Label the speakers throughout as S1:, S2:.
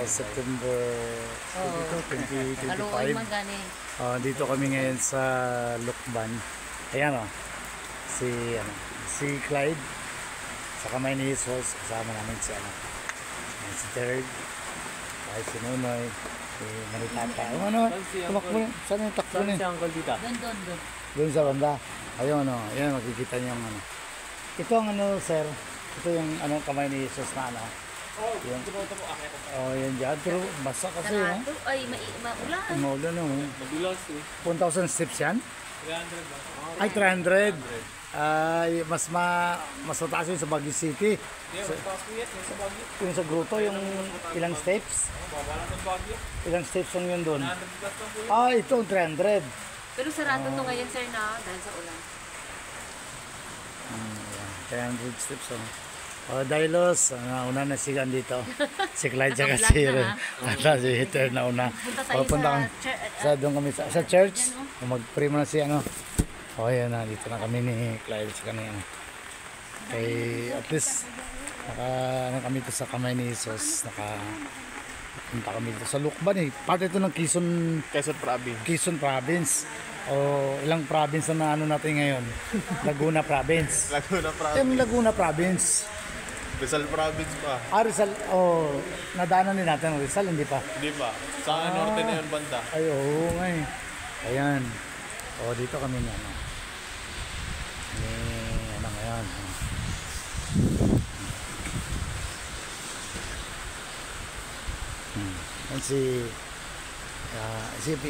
S1: September
S2: Oo.
S1: 2025.
S2: man gani.
S1: Dito kami ngayon sa Lukban. Ayan si Clyde sa kamay ni Jesus. Kasama namin si si Third, si Nunoy, si Maritata. Tumakbo yun. Saan yung takbo
S3: Saan
S1: niya?
S3: si Uncle Tita?
S2: Doon.
S1: Doon sa banda. Ayun ayan makikita niyo yung Ito ang sir. Ito yung kamay ni Jesus na Yan. Yan dyan. Pero basa kasi
S2: Sarado. Ay, maulan.
S1: Maulan
S3: Madulas
S1: 1,000 steps yan?
S3: 300 ba?
S1: Ay, 300. Ay, mas mataas yun sa Baguio City.
S3: Mas taas po yan, sa Baguio.
S1: Yung sa grotto, yung ilang steps?
S3: Baba lang ng Baguio.
S1: Ilang steps yung yun doon?
S3: 100 plus lang po yun.
S1: Ito 300.
S2: Pero sarado to ngayon, sir, na dahil sa ulan.
S1: 300 steps. Dailos, una na sigan dito. Si Clyde tsaka si Heather na una.
S2: Punta tayo
S1: sa doon kami sa church. Mag-pray mo na si yan na, dito na kami ni Clyde sa kanina. Kay at least kami to sa kamay ni Jesus. Punta kami dito sa Lukban Parte ito ng Quezon Province. Ilang province na natin ngayon? Laguna Province. Laguna Province.
S3: Rizal Province pa.
S1: Rizal. Nadaanan din natin ang Rizal, hindi pa?
S3: Hindi pa. Sa norte na yun banda.
S1: Ay, oo nga Ayan. Dito kami na ngayon.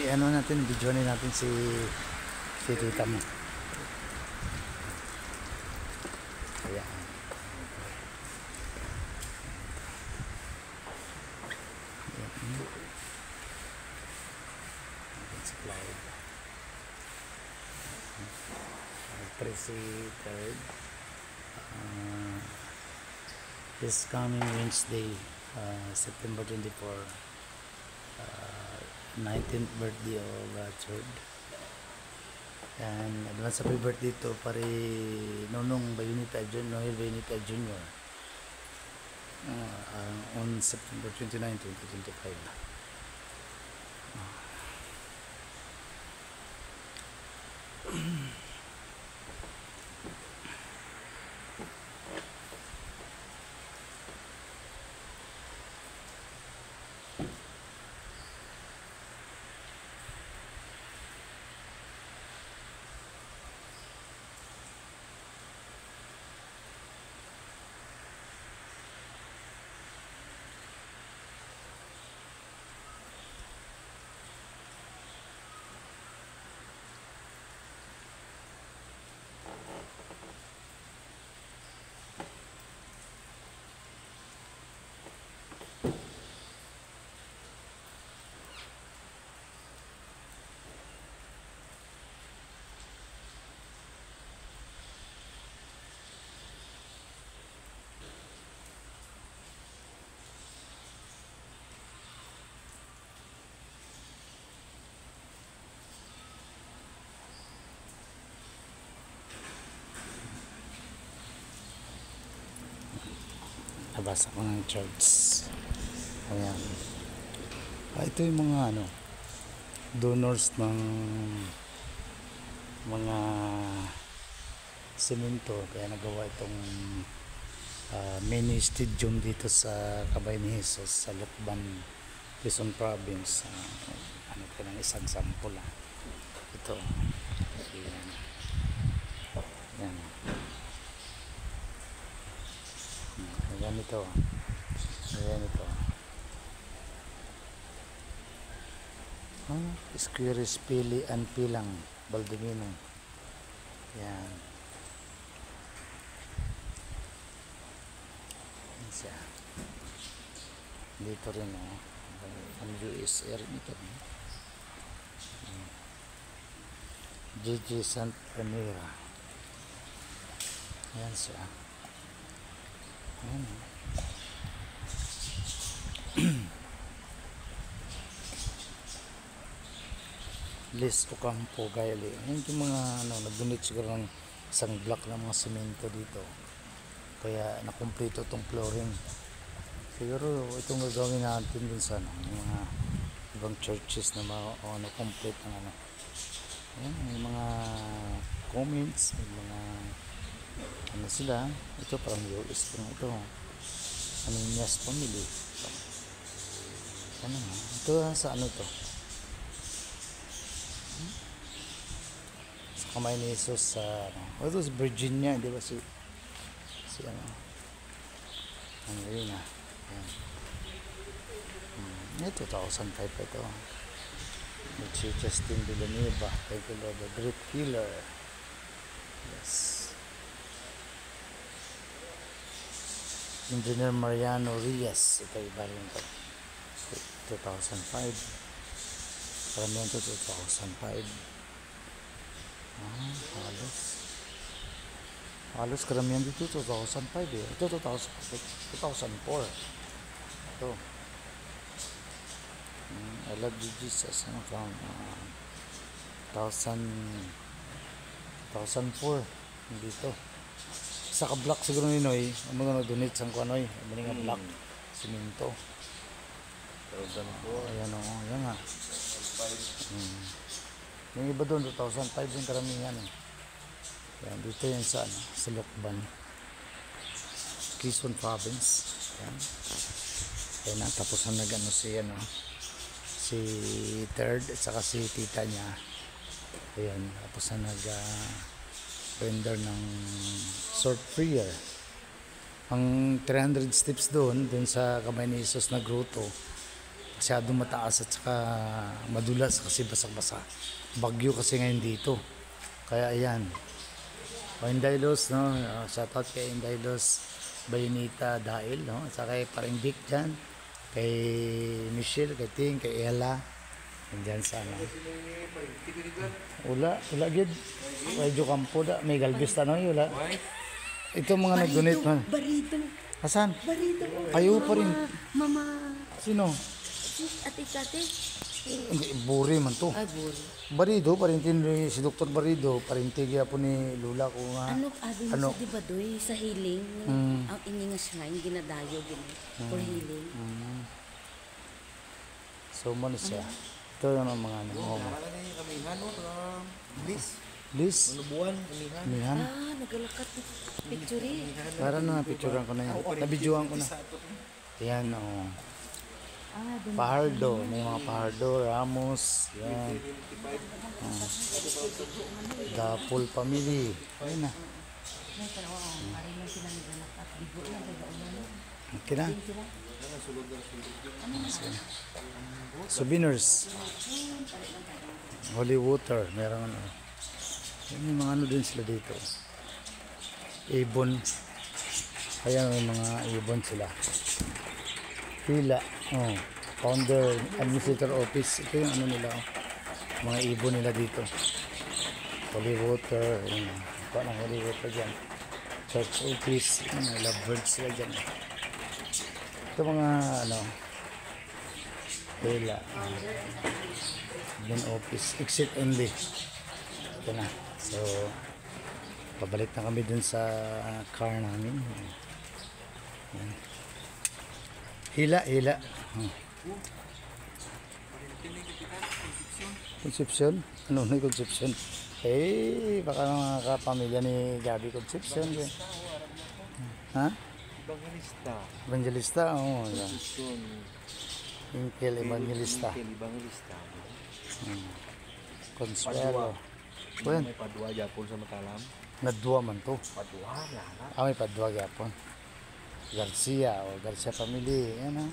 S1: Yan natin, video natin si tita mo. Ayan. President this coming Wednesday, September 24, 19th birthday of Churd, and advance happy birthday to pare Nonong Bayunita Noel Bayunita Jr. On September 29, 2025. Nabasa ko ng charts. Ayan. Ito yung mga donors ng mga semento, kaya nagawa itong mini stadium dito sa Kabay ni Jesus sa Lukban, Quezon Province. Ito ng isang sample. Ito. Ayan. Ayan ito. Squires Pili and Pilang Baldimino. Yan. Yan siya. Dito rin ang USR nito. Gigi Sant Primera. Yan siya. Ayan. Liz Ocampo Gaili. Ayan yung mga nag-donate siguro ng isang block ng mga semento dito. Kaya nakumpleto itong flooring. Siguro itong gagawin natin dun sa ano, yung mga ibang churches na complete ng ano. Ayan, may mga comments, may mga ano sila. Ito parang US pa ito. Ananias family. Ano nga? Ito sa ano to? Sa kamay ni Jesus sa ano. Oh, ito si Virginia, di ba si ano? Ang galing ah. Ayan. Ito, 2005 pa ito. Si Justin Villanueva. Thank you Lord, the great healer. Yes. Engineer Mariano Rias. Ito iba rin ito. 2005. Karamihan ito 2005. Halos karamihan dito 2005 eh. Ito 2004. Ito. I love you Jesus. Ano from 2004 dito. Sa ka-block siguro ni Noy, ang mga donate sang kuanoy, ang mga block siminto.
S3: 2004.
S1: Ayan o, ayan nga. Yung iba doon 2005 yung karamihan eh. Ayan, dito yan sa ano, sa Lokban, Quezon Province. Ayan. Ayan na, tapos na nag-ano si ano, si third at saka si tita niya. Ayan, tapos na nag-render ng short prayer. Ang 300 steps doon sa kamay ni Jesus na grotto, masyadong mataas at saka madulas kasi basak-basa. Bagyo kasi ngayon dito. Kaya ayan. O Indailos, no? Shoutout kay Indailos Bayonita Dail, no? At saka kay Paring Dick dyan. Kay Michelle, kay Ting, kay Ella. Nandyan sa ano. Wala gid. Medyo kampo da. May galbis tanong, wala. Ito mga nag-donate man.
S2: Barito.
S1: Asan?
S2: Barito.
S1: Kayo pa rin.
S2: Mama.
S1: Sino?
S2: Ate.
S1: Hindi, buri man to.
S2: Ay, buri.
S1: Barido, parintin si Dr. Barido, parintin po ni Lula ko nga.
S2: Ano, adin
S1: Ano?
S2: sa diba doy, sa healing, ang iningas nga, yung ginadayo, for healing.
S1: So, mo siya. Ito yung mga ano.
S3: Nakala na yung kamihan, no? Liz.
S1: Liz,
S3: Manubuan, kamihan.
S1: Mihan.
S2: Nagalakat picture eh.
S1: Para na, picturean ko na yan. Nabidyoan ko na. Yan, oh. Pahardo, may mga Pahardo, Ramos, yan. Dapol family. Ayun na. Okay na. Souvenirs. Holy water, meron ano. May mga ano din sila dito. Ibon. Ayan, may mga ibon sila. Pila. Oh, founder administrator office. Ito yung ano nila. Mga ibon nila dito. Holy water. Ayan. Parang holy water dyan. Church office. May love birds sila dyan. Ito mga ano. Pila. Then office. Exit only. Ito na. So, pabalik na kami dun sa car namin. Ayan. Hila. Concepcion? Ano na Concepcion? Eh, baka mga kapamilya ni Gabi Concepcion. Ha?
S3: Evangelista.
S1: Evangelista? Oo. Yan.
S3: Yun.
S1: Inkel Evangelista.
S3: Evangelista.
S1: Consuelo. Well,
S3: May padua Japon sa Matalam.
S1: nadwa man to.
S3: Padua, lahat.
S1: May padwa gyapon. Garcia o Garcia family. Yan ha.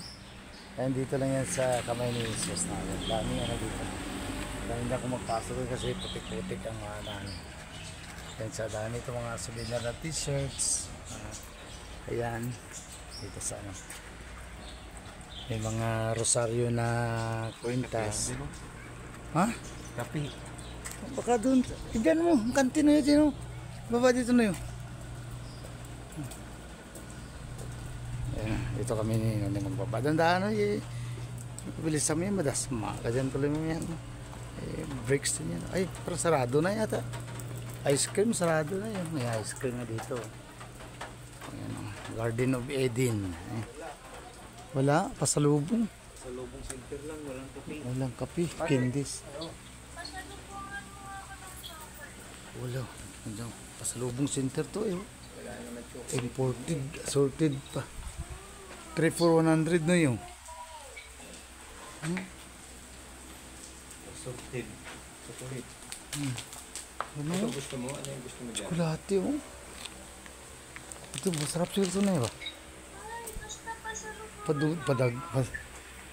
S1: Ayan, dito lang yan sa kamay ni Jesus na. Dami ano dito. Dami na ako magpasok kasi putik-putik ang mga dami. Yan sa dami ito mga souvenir na t-shirts. Ayan. Dito sa ano. May mga rosaryo na kwintas. Ha?
S3: Tapi,
S1: Baka doon. Tignan mo. Ang kantin na yun. Baba dito na yun. Ayan, dito kami ni magbaba. Dandaan eh. Bilis kami, madasma. Kadyan tuloy mo yan. Breaks din yan. Ay, parang sarado na yata. Ice cream, sarado na yun. May ice cream na dito. Ayan, Garden of Eden. Wala, pasalubong.
S3: Sa lubong center lang, walang kape.
S1: Walang kape, candies. Wala. Andiyan, pasalubong center to eh. Imported, assorted pa. 3 for 100 na yun.
S3: Sorted. Chocolate.
S1: Ano?
S3: Ito gusto mo? Ano yung gusto mo dyan?
S1: Chocolate oh. Ito, masarap siguro ito na eh ba? Padag.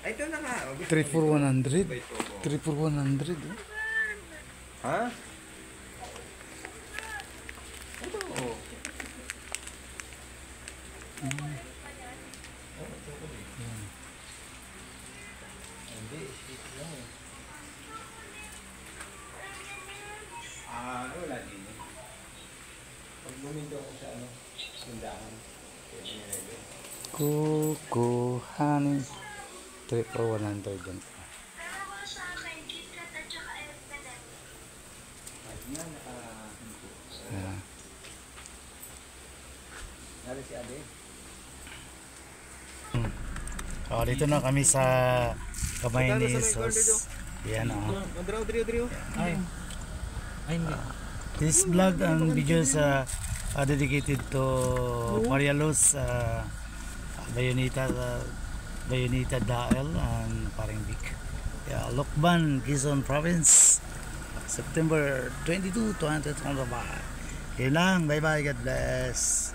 S3: Ay, ito na nga.
S1: 3 for 100. 3 for 100 oh.
S3: Ha? Ito. Hindi, sweet lang eh. Wala din eh. Pag bumindo ako sa tindahan, pwede nilagay.
S1: Kuko, honey. 3 for 100 yan. Ah.
S3: Nari si Ade.
S1: Oh, dito na kami sa Kamay ni Jesus. Yan oh.
S3: Madrio. Ay. Ay, hindi.
S1: This vlog and videos are dedicated to Marialos, Bayonita Dael and Paring Vic. Yeah, Lokban, Quezon Province, September 22, 2025. Yun lang, bye bye, God bless.